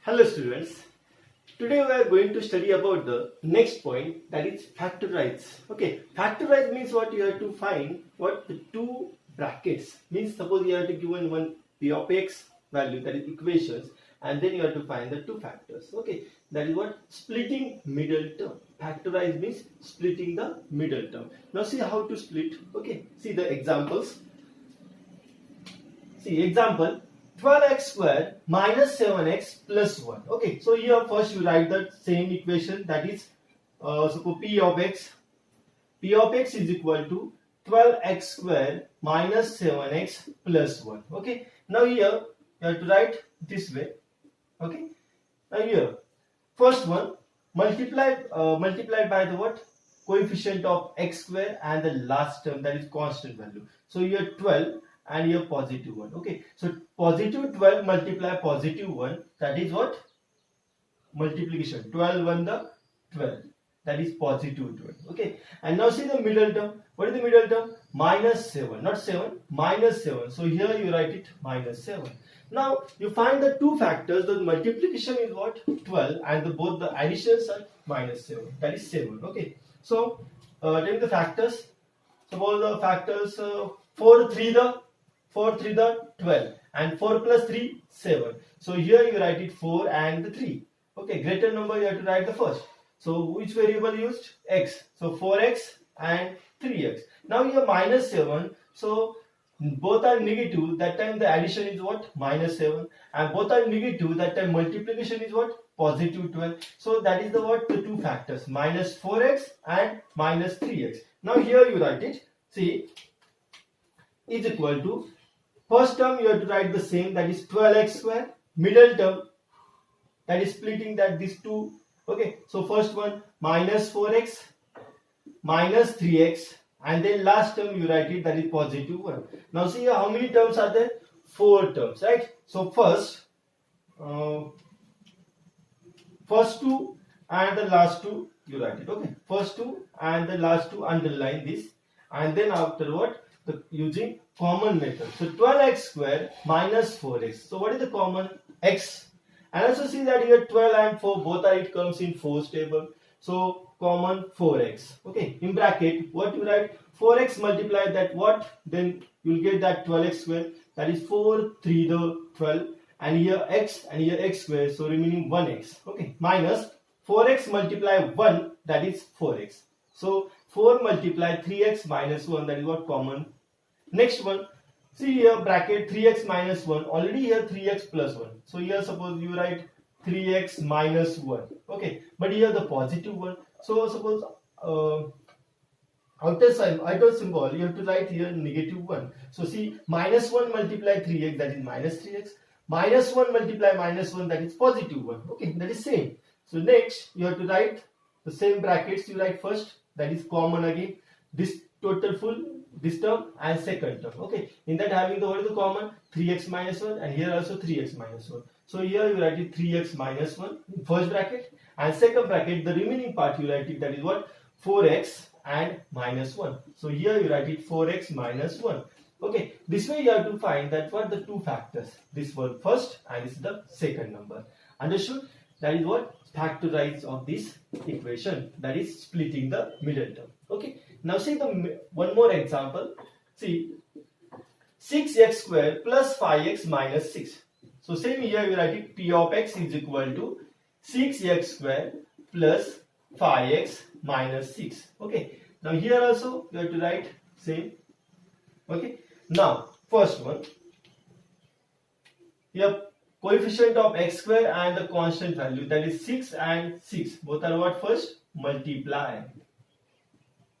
Hello students, today we are going to study about the next point, that is factorize. Okay, factorize means what? You have to find what the two brackets means. Suppose you have to given one p of x value, that is equations, and then you have to find the two factors. Okay, that is what? Splitting middle term. Factorize means splitting the middle term. Now see how to split. Okay, see the examples. See example, 12x square minus 7x plus 1. Okay, so here first you write the same equation, that is suppose p of x is equal to 12x square minus 7x plus 1. Okay, now here you have to write this way. Okay, now here first one multiplied by the what? Coefficient of x square and the last term, that is constant value. So here 12 and here positive 1. Okay, so positive 12 multiply positive 1, that is what? Multiplication. 12 1 the 12, that is positive 12. Okay, and now see the middle term. What is the middle term? Minus 7, not 7, minus 7. So here you write it minus 7. Now you find the two factors. The multiplication is what? 12, and both the additions are minus 7, that is 7. Okay, so take the factors. Suppose the factors 4 3 the 12, and 4 plus 3 7. So here you write it 4 and the 3. Okay, greater number you have to write the first. So which variable used? X. So 4x and 3x. Now here minus 7. So both are negative. That time the addition is what? Minus 7. And both are negative. That time multiplication is what? Positive 12. So that is the what? The two factors. Minus 4x and minus 3x. Now here you write it. See, is equal to, first term you have to write the same, that is 12x square. Middle term, that is splitting that these two. Okay, so first one minus 4x minus 3x, and then last term you write it, that is positive 1. Now see here, how many terms are there? 4 terms, right? So first two and the last two you write it. Okay, first two and the last two, underline this, and then after what? Using common method. So 12x square minus 4x. So what is the common? X. And also see that here 12 and 4 both are, it comes in 4's table. So common 4x. Okay, in bracket what you write? 4x multiply that what? Then you will get that 12x square, that is 4 3 the 12, and here x and here x square, so remaining 1x. Okay, minus 4x multiply 1, that is 4x. So 4 multiply 3x minus 1, that is what? Common. Next one, see here bracket 3x minus 1, already here 3x plus 1. So here suppose you write 3x minus 1. Okay, but here the positive 1. So suppose outer symbol you have to write here negative 1. So see, minus 1 multiply 3x, that is minus 3x. Minus 1 multiply minus 1, that is positive 1. Okay, that is same. So next you have to write the same brackets. You write first, that is common again, this total full, this term and second term. Okay, in that having the what is the common? 3x minus 1, and here also 3x minus 1. So here you write it 3x minus 1 in first bracket, and second bracket the remaining part you write it, that is what? 4x and minus 1. So here you write it 4x minus 1. Okay, this way you have to find that what? The two factors. This one first and this is the second number. Understood? That is what? Factorize of this equation, that is splitting the middle term. Okay, now see the one more example. See, 6x square plus 5x minus 6. So same here you write it, p of x is equal to 6x square plus 5x minus 6. Okay, now here also you have to write same. Okay, now first one, here coefficient of x square and the constant value, that is 6 and 6, both are what? First multiply.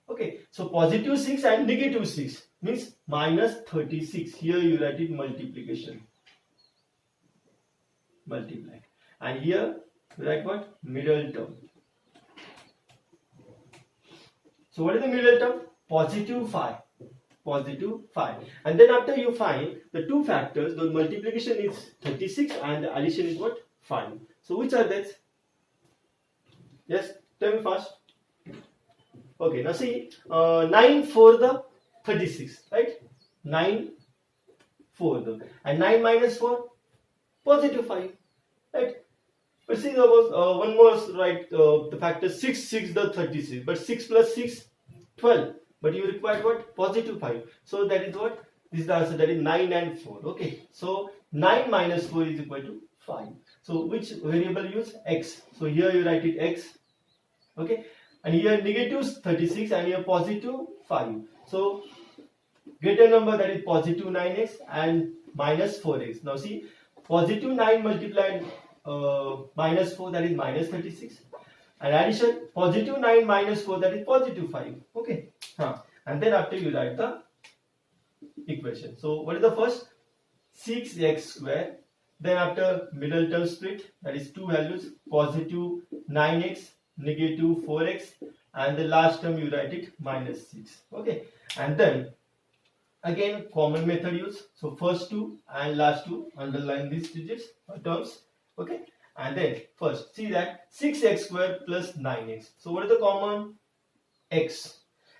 Okay, so positive 6 and negative 6 means minus 36. Here you write it multiplication. Multiply. And here you write what? Middle term. So what is the middle term? Positive 5. Positive 5. And then after you find the two factors, the multiplication is 36 and the addition is what? 5. So which are that? Yes, tell me fast. Okay, now see, 9 for the 36, right? 9 4 the, and 9 minus 4, positive 5, right? But see, there was one more, right? The factor 6, 6 the 36, but 6 plus 6, 12. But you require what? Positive 5. So that is what? This is the answer, that is 9 and 4. Okay. So 9 minus 4 is equal to 5. So which variable use? X. So here you write it X. Okay. And here negative 36 and here positive 5. So greater number, that is positive 9x and minus 4x. Now see, positive 9 multiplied minus 4, that is minus 36. And addition, positive 9 minus 4, that is positive 5. Okay. And then after you write the equation. So what is the first? 6x square. Then after middle term split, that is two values, positive 9x, negative 4x, and the last term you write it minus 6. Okay. And then again common method use. So first two and last two, underline these digits or terms. Okay. And then first see that 6x square plus 9x. So what is the common? X.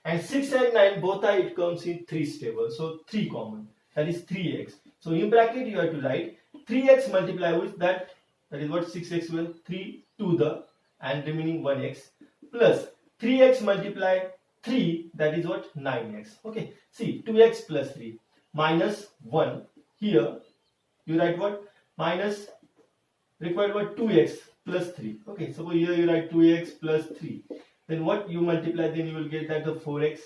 And 6 and 9 both are, it comes in 3 stable. So 3 common. That is 3x. So in bracket you have to write 3x multiply with that. That is what? 6x square, 3 to the and remaining 1x plus 3x multiply 3, that is what? 9x. Okay. See, 2x plus 3 minus 1. Here you write what? Minus required what? 2x plus 3. Okay. So here you write 2x plus 3. Then what you multiply, then you will get that the 4x.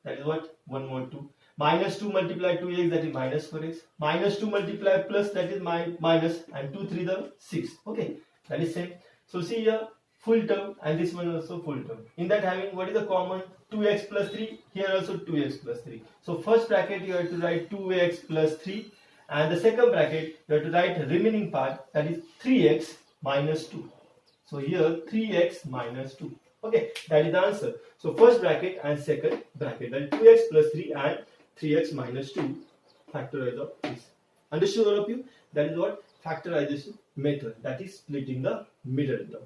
That is what? 1 more 2. Minus 2 multiply 2x, that is minus 4x. Minus 2 multiply plus, that is minus, and 2 3 the 6. Okay. That is same. So see here, full term, and this one also full term. In that having, what is the common? 2x plus 3. Here also 2x plus 3. So first bracket you have to write 2x plus 3. And the second bracket you have to write remaining part, that is 3x minus 2. So here 3x minus 2. Okay, that is the answer. So first bracket and second bracket, that is 2x plus 3 and 3x minus 2. Factorize of this. Understood all of you? That is what? Factorization method. That is splitting the middle term.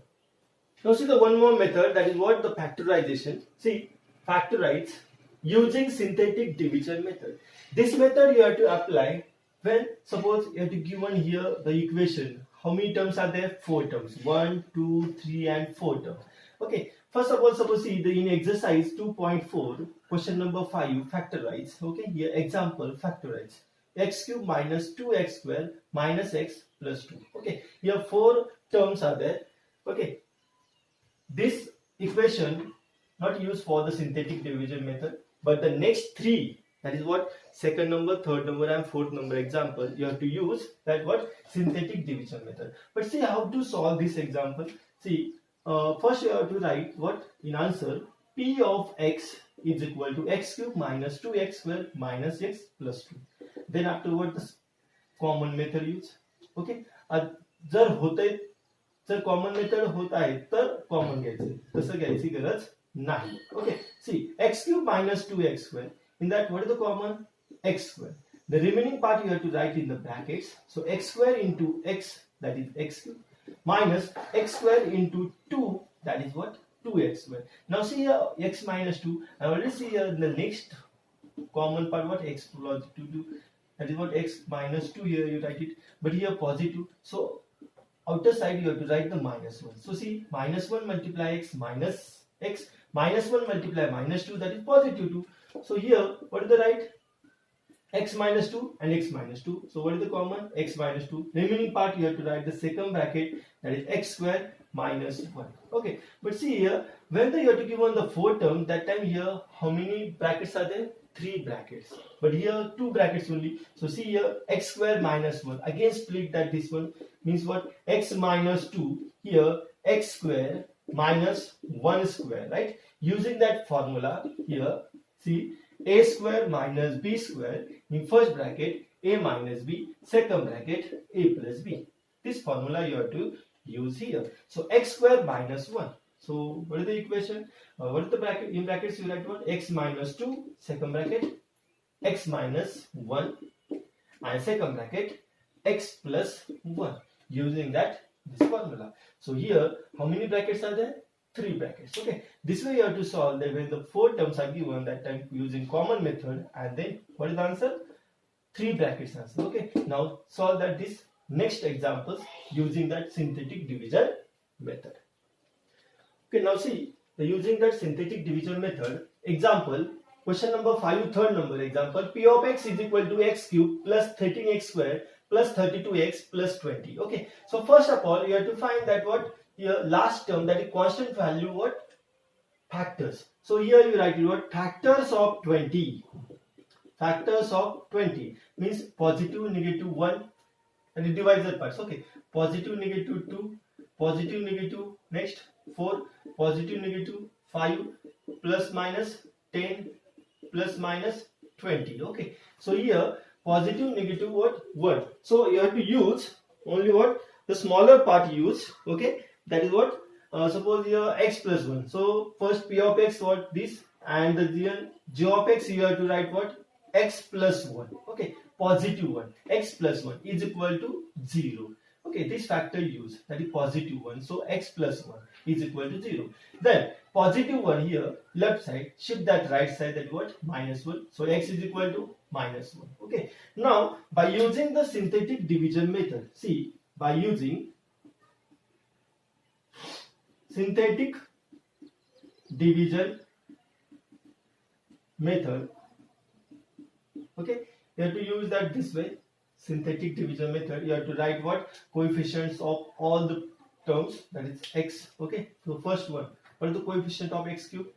Now see the one more method, that is what? The factorization. See, factorize using synthetic division method. This method you have to apply when suppose you have to given here the equation. How many terms are there? 4 terms. 1, 2, 3 and 4 terms. Okay. First of all, suppose see in exercise 2.4, question number 5, factorize. Okay. Here example, factorize. X cube minus 2x square minus x plus 2. Okay. Here 4 terms are there. Okay. This equation not used for the synthetic division method, but the next 3, that is what? Second number, third number and fourth number example, you have to use that what? Synthetic division method. But see how to solve this example. See, first you have to write what? In answer, P of x is equal to x cube minus 2x square minus x plus 2. Then afterward the common method use. Okay. जर common method होत आहे तर common घ्यायचे, तसं घ्यायची गरज नाही. Okay. C x cube minus 2x square. In that, what is the common? X square. The remaining part you have to write in the brackets. So x square into x, that is x cube, minus x square into 2, that is what? 2x square. Now see here x minus 2. I already see here the next common part, what? X plus 2, that is what? X minus 2, here you write it, but here positive. So outer side you have to write the minus 1. So see, minus 1 multiply x minus x, minus 1 multiply minus 2, that is positive 2. So here, what is the right? X minus 2 and x minus 2. So what is the common? X minus 2. Remaining part you have to write the second bracket, that is x square minus 1. Okay. But see here, when you have to give on the 4 term, that time here, how many brackets are there? 3 brackets. But here 2 brackets only. So see here, x square minus 1. Again split that this one. Means what? X minus 2. Here x square minus 1 square. Right? Using that formula here, see, a square minus b square. In first bracket, a minus b. Second bracket, a plus b. This formula you have to use here. So x square minus 1. So what is the equation? What is the bracket? In brackets you write what? X minus 2, second bracket, x minus 1, and second bracket, x plus 1. Using that this formula. So here how many brackets are there? 3 brackets. Okay. This way you have to solve that when the 4 terms are given, that time using common method, and then what is the answer? 3 brackets answer. Okay. Now solve that this next examples using that synthetic division method. Okay, now see, using that synthetic division method, example, question number 5, third number example, P of x is equal to x cube plus 13x square plus 32x plus 20. Okay, so first of all, you have to find that what your last term, that is constant value, what factors. So here you write what factors of 20. Factors of 20 means positive, negative 1 and the divisor parts. Okay, positive, negative 2, positive, negative, next 4, positive, negative 5, plus minus 10, plus minus 20. Okay, so here positive, negative what 1. So you have to use only what the smaller part use. Okay, that is what suppose here x plus 1. So first P of x what this, and the g of x you have to write what x plus 1. Okay, positive 1, x plus 1 is equal to 0. Okay, this factor use, that is positive 1. So x plus 1 is equal to 0. Then positive 1 here left side, shift that right side, that is what minus 1. So x is equal to minus 1. Okay, now by using the synthetic division method, see, by using synthetic division method, okay, you have to use that this way. Synthetic division method, you have to write what coefficients of all the terms, that is x. Okay, so first one, what is the coefficient of x cube?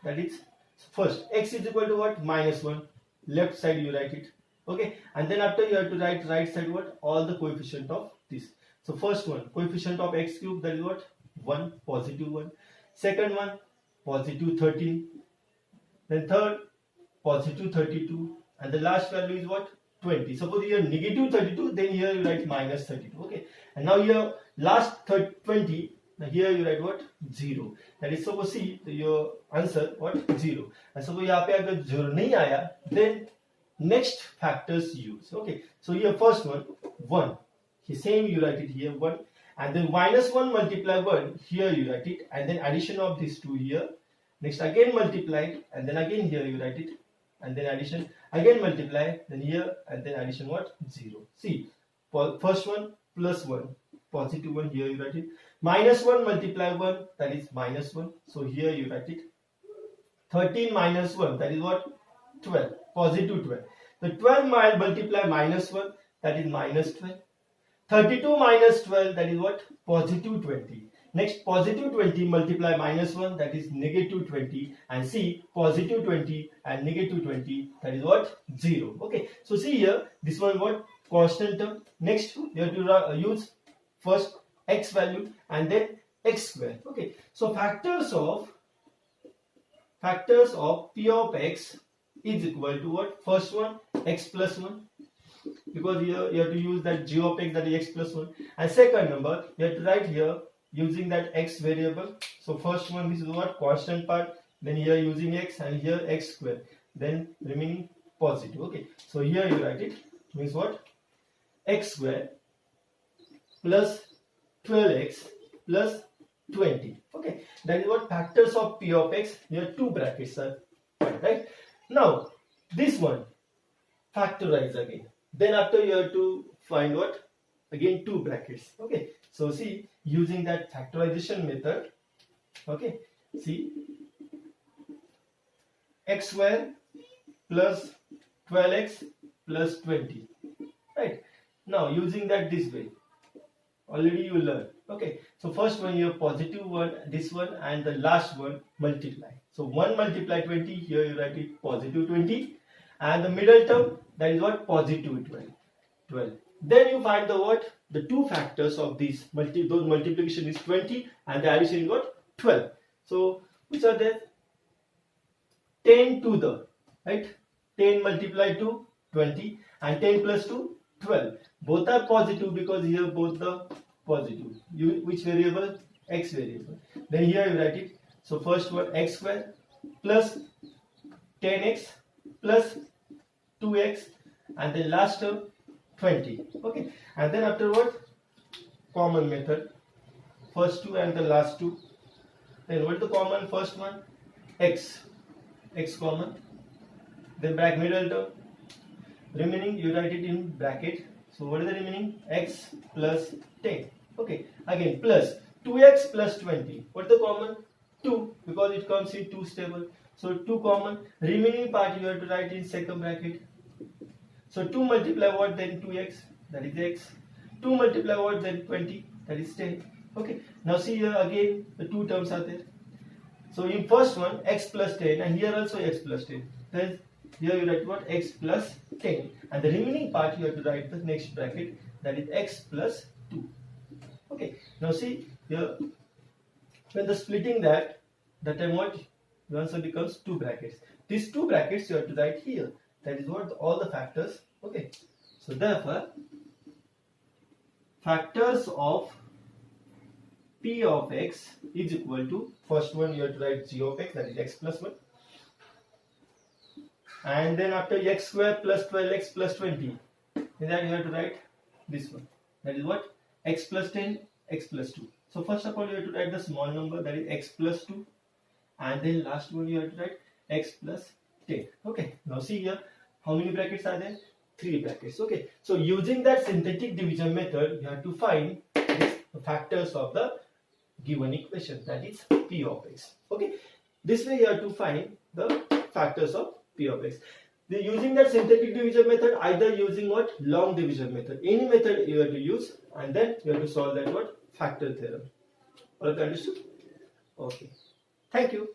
That is first x is equal to what minus 1, left side you write it. Okay, and then after you have to write right side what all the coefficient of this. So first one coefficient of x cube, that is what 1, positive 1. Second one positive 13. Then third positive 32, and the last value is what 20. Suppose here negative 32, then here you write minus 32. Okay, and now here last 20, now here you write what 0. That is, suppose see your answer what 0. And suppose यहाँ पे अगर 0 नहीं आया, then next factors use. Okay, so here first one 1, same you write it here 1, and then minus 1 multiply 1, here you write it, and then addition of these two here. Next again multiply, and then again here you write it, and then addition, again multiply, then here, and then addition what 0. See, first one plus 1, positive 1, here you write it, minus 1 multiply 1, that is minus 1, so here you write it, 13 minus 1, that is what 12, positive 12. The 12 multiply minus 1, that is minus 12. 32 minus 12, that is what positive 20. Next positive 20 multiply minus 1, that is negative 20, and see positive 20 and negative 20, that is what 0. Okay, so see here this one what constant term. Next you have to use first x value and then x square. Okay, so factors of P of x is equal to what, first one x plus 1, because here you have to use that g of x, that is x plus 1, and second number you have to write here using that x variable. So first one, this is what constant part, then here using x, and here x square, then remaining positive. Okay, so here you write it, means what x square plus 12x plus 20. Okay, that is what factors of P of x. Here two brackets are right. Now this one factorize again, then after you have to find what again two brackets. Okay, so see, using that factorization method, okay, see x square plus 12x plus 20, right? Now using that this way, already you learn. Okay, so first one you have positive 1, this one, and the last one multiply. So 1 multiply 20, here you write it positive 20, and the middle term, that is what positive 12. Then you find the what, the two factors of these those multiplication is 20 and the addition is what 12. So which are there? 10 to the right, 10 multiplied to 20 and 10 plus 2 12. Both are positive because here both the positive. Which variable? X variable. Then here you write it. So first one x square plus 10x plus 2x, and then last term 20. Okay, and then afterward common method, first two and the last two. Then what is the common? First one x common, then bracket middle term, remaining you write it in bracket. So what is the remaining? X plus 10. Okay, again plus 2x plus 20. What's the common? 2, because it comes in 2 stable. So 2 common. Remaining part you have to write in second bracket. So 2 multiply what, then 2x, that is x. 2 multiply what, then 20, that is 10. Okay. Now see here again the two terms are there. So in first one x plus 10, and here also x plus 10. Then here you write what, x plus 10, and the remaining part you have to write the next bracket, that is x plus 2. Okay. Now see here, when the splitting that time what, the answer becomes 2 brackets. These 2 brackets you have to write here. That is what, all the factors. Okay. So therefore, factors of p of x is equal to, first one you have to write g of x, that is x plus 1. And then after x square plus 12x plus 20, in that you have to write this one. That is what, x plus 10, x plus 2. So first of all you have to write the small number, that is x plus 2. And then last one you have to write x plus 10. Okay. Now see here, how many brackets are there? 3 brackets. Okay. So using that synthetic division method, you have to find the factors of the given equation, that is p of x. Okay. This way you have to find the factors of p of x. Using that synthetic division method, either using what, long division method, any method you have to use, and then you have to solve that what, factor theorem. All understood? Okay. Thank you.